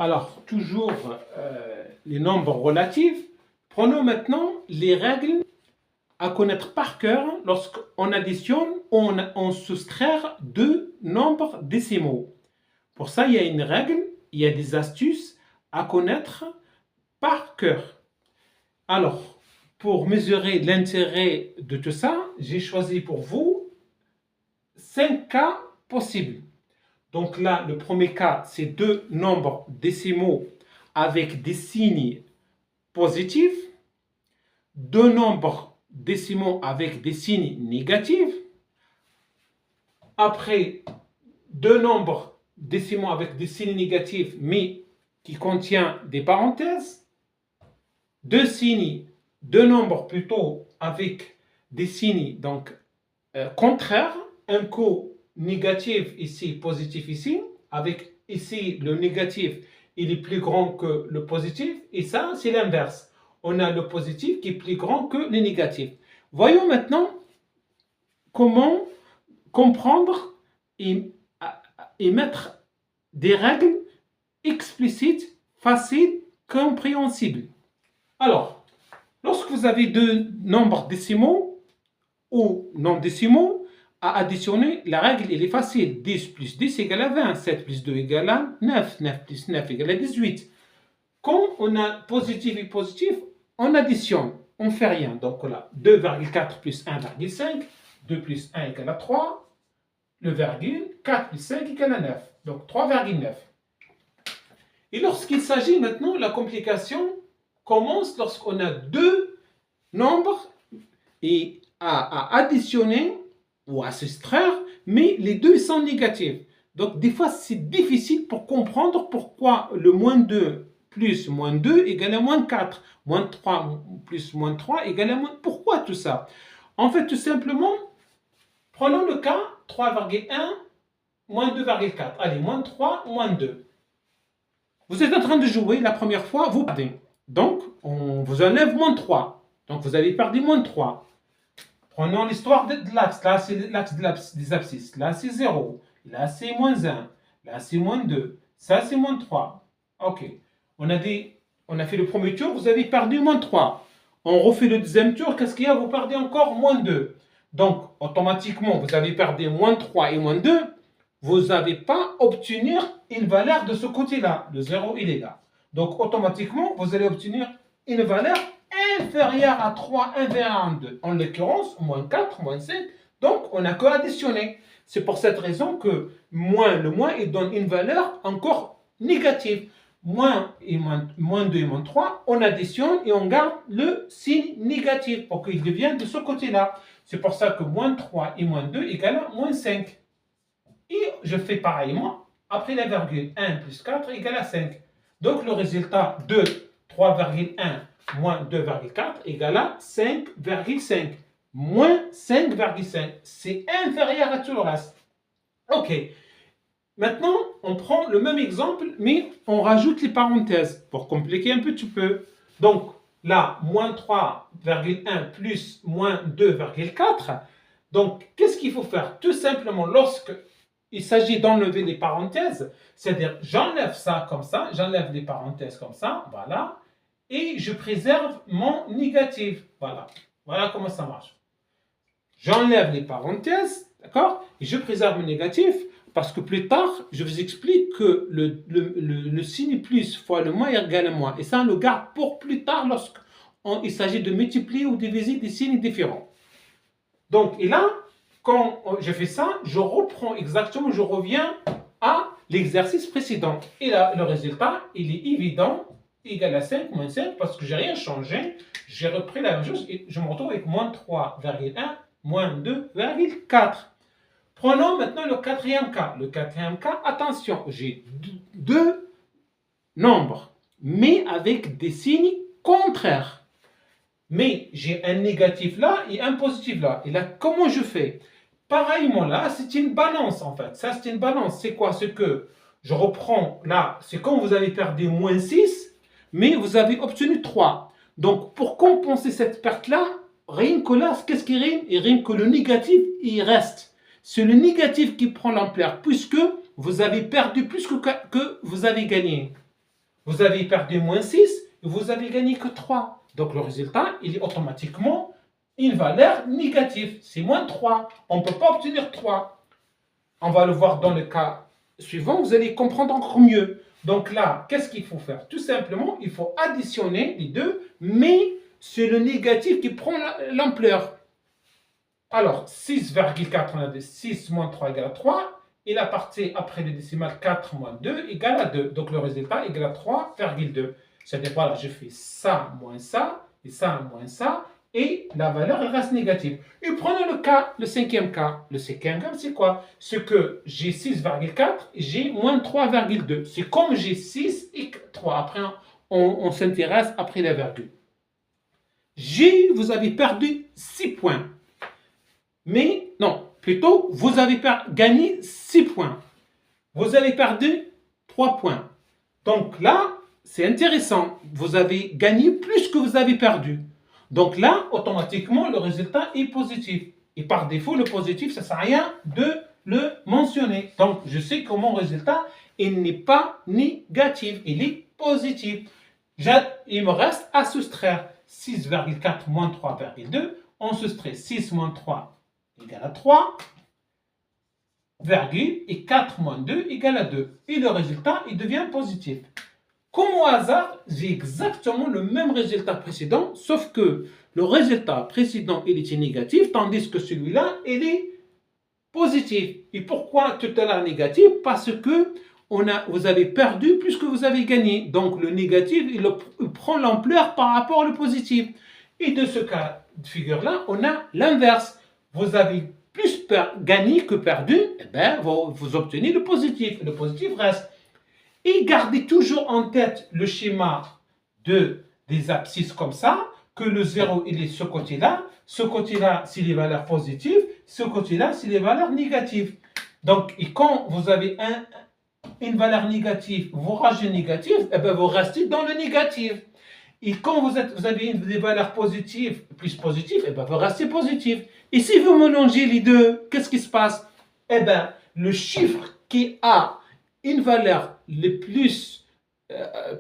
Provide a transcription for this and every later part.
Alors, toujours les nombres relatifs. Prenons maintenant les règles à connaître par cœur lorsqu'on additionne ou on soustrait deux nombres décimaux. Pour ça, il y a une règle, il y a des astuces à connaître par cœur. Alors, pour mesurer l'intérêt de tout ça, j'ai choisi pour vous 5 cas possibles. Donc là, le premier cas, c'est deux nombres décimaux avec des signes positifs, deux nombres décimaux avec des signes négatifs, après deux nombres décimaux avec des signes négatifs mais qui contiennent des parenthèses, deux nombres plutôt avec des signes donc contraires, un coup négatif ici, positif ici, avec ici le négatif, il est plus grand que le positif, et ça c'est l'inverse. On a le positif qui est plus grand que le négatif. Voyons maintenant comment comprendre et mettre des règles explicites, faciles, compréhensibles. Alors, lorsque vous avez deux nombres décimaux ou non décimaux à additionner, la règle elle est facile. 10 plus 10 égale à 20, 7 plus 2 égale à 9, 9 plus 9 égale à 18. Quand on a positif et positif, on additionne, on ne fait rien. Donc là, 2,4 plus 1,5, 2 plus 1 égale à 3, le virgule, 4 plus 5 égale à 9, donc 3,9. Et lorsqu'il s'agit maintenant, la complication commence lorsqu'on a deux nombres et à additionner ou à soustraire, mais les deux sont négatifs. Donc des fois, c'est difficile pour comprendre pourquoi le moins 2 plus moins 2 égale à moins 4, moins 3 plus moins 3 égale à moins... Pourquoi tout ça? En fait, tout simplement, prenons le cas 3,1 moins 2,4. Allez, moins 3, moins 2. Vous êtes en train de jouer la première fois, vous perdez. Donc, on vous enlève moins 3. Donc, vous avez perdu moins 3. Prenons l'histoire de l'axe. Là, c'est l'axe des abscisses. Là, c'est 0. Là, c'est moins 1. Là, c'est moins 2. Ça, c'est moins 3. OK. On a fait le premier tour, vous avez perdu moins 3. On refait le deuxième tour, qu'est-ce qu'il y a? Vous perdez encore moins 2. Donc, automatiquement, vous avez perdu moins 3 et moins 2. Vous n'avez pas obtenu une valeur de ce côté-là. Le 0, il est là. Donc, automatiquement, vous allez obtenir une valeur inférieure à 3, inférieure à 2. En l'occurrence, moins 4, moins 5. Donc, on n'a qu'à additionner. C'est pour cette raison que le moins, il donne une valeur encore négative. Moins 2 et moins 3, on additionne et on garde le signe négatif pour qu'il devienne de ce côté-là. C'est pour ça que moins 3 et moins 2 égale à moins 5. Et je fais pareillement, après la virgule, 1 plus 4 égale à 5. Donc le résultat de 3,1 moins 2,4 égale à 5,5. Moins 5,5. C'est inférieur à tout le reste. OK. Maintenant, on prend le même exemple, mais on rajoute les parenthèses pour compliquer un petit peu. Donc là, moins 3,1 plus moins 2,4. Donc, qu'est-ce qu'il faut faire? Tout simplement, lorsque il s'agit d'enlever les parenthèses, c'est-à-dire j'enlève ça comme ça, j'enlève les parenthèses comme ça, voilà, et je préserve mon négatif. Voilà, voilà comment ça marche. J'enlève les parenthèses, d'accord, et je préserve mon négatif, parce que plus tard, je vous explique que le signe plus fois le moins est égal à moins. Et ça, on le garde pour plus tard lorsqu'il s'agit de multiplier ou diviser des signes différents. Donc, et là, quand je fais ça, je reprends exactement, je reviens à l'exercice précédent. Et là, le résultat, il est évident, égal à 5 moins 5, parce que je n'ai rien changé. J'ai repris la même chose et je me retrouve avec moins 3,1, moins 2,4. Prenons maintenant le quatrième cas. Le quatrième cas, attention, j'ai deux nombres, mais avec des signes contraires. Mais j'ai un négatif là et un positif là. Et là, comment je fais? Pareillement là, c'est une balance en fait. Ça, c'est une balance. C'est quoi? C'est que je reprends là, c'est quand vous avez perdu moins 6, mais vous avez obtenu 3. Donc, pour compenser cette perte-là, rien que là, qu'est-ce qui rime? Il rime que le négatif, il reste. C'est le négatif qui prend l'ampleur, puisque vous avez perdu plus que vous avez gagné. vous avez perdu moins 6 et vous avez gagné que 3. Donc le résultat, il est automatiquement une valeur négative. C'est moins 3. On ne peut pas obtenir 3. On va le voir dans le cas suivant, vous allez comprendre encore mieux. Donc là, qu'est-ce qu'il faut faire? Tout simplement, il faut additionner les deux, mais c'est le négatif qui prend l'ampleur. Alors, 6,4, on a dit 6 moins 3 égale à 3. Et la partie après le décimal 4 moins 2 égale à 2. Donc le résultat égale à 3,2. C'est-à-dire, voilà, je fais ça moins ça, et ça moins ça, et la valeur elle reste négative. Et prenons le cas, le cinquième cas. Le cinquième cas, c'est quoi? C'est que j'ai 6,4 et j'ai moins 3,2. C'est comme j'ai 6 et 3. Après, on s'intéresse après la virgule. Vous avez perdu 6 points. Mais, non, plutôt, vous avez gagné 6 points. Vous avez perdu 3 points. Donc là, c'est intéressant. Vous avez gagné plus que vous avez perdu. Donc là, automatiquement, le résultat est positif. Et par défaut, le positif, ça ne sert à rien de le mentionner. Donc, je sais que mon résultat, il n'est pas négatif, il est positif. Il me reste à soustraire 6,4 moins 3,2. On soustrait 6 moins 3 égale à 3, virgule, et 4 moins 2 égale à 2. Et le résultat, il devient positif. Comme au hasard, j'ai exactement le même résultat précédent, sauf que le résultat précédent, il était négatif, tandis que celui-là, il est positif. Et pourquoi tout à l'heure négatif? Parce que vous avez perdu plus que vous avez gagné. Donc le négatif, il prend l'ampleur par rapport au positif. Et de ce cas de figure-là, on a l'inverse. Vous avez plus gagné que perdu, eh bien, vous obtenez le positif. Le positif reste. Et gardez toujours en tête le schéma des abscisses comme ça, que le 0, il est ce côté-là, c'est les valeurs positives, ce côté-là, c'est les valeurs négatives. Donc, et quand vous avez une valeur négative, vous ragez négative, eh bien, vous restez dans le négatif. Et quand vous avez des valeurs positives, plus positives, eh bien, vous restez positif. Et si vous mélangez les deux, qu'est-ce qui se passe? Eh bien, le chiffre qui a une valeur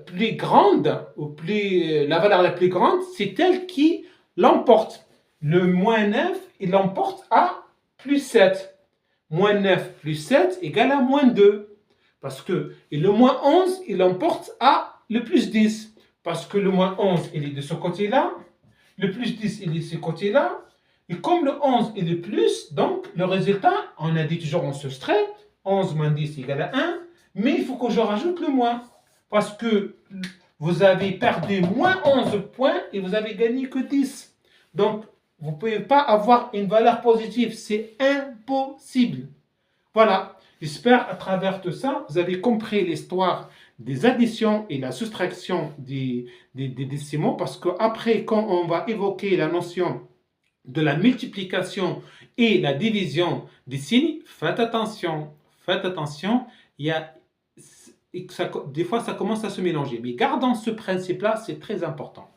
plus grande, ou la valeur la plus grande, c'est elle qui l'emporte. Le moins 9, il l'emporte à plus 7. Moins 9 plus 7 égale à moins 2. Et le moins 11, il l'emporte à le plus 10. Parce que le moins 11, il est de ce côté-là. Le plus 10, il est de ce côté-là. Et comme le 11, il est plus, donc le résultat, on a dit toujours on se soustrait. 11 moins 10 égale à 1. Mais il faut que je rajoute le moins. Parce que vous avez perdu moins 11 points et vous avez gagné que 10. Donc, vous ne pouvez pas avoir une valeur positive. C'est impossible. Voilà. J'espère à travers tout ça, vous avez compris l'histoire des additions et la soustraction des décimaux. Parce qu'après, quand on va évoquer la notion de la multiplication et la division des signes, faites attention. Faites attention. Des fois, ça commence à se mélanger. Mais gardons ce principe-là, c'est très important.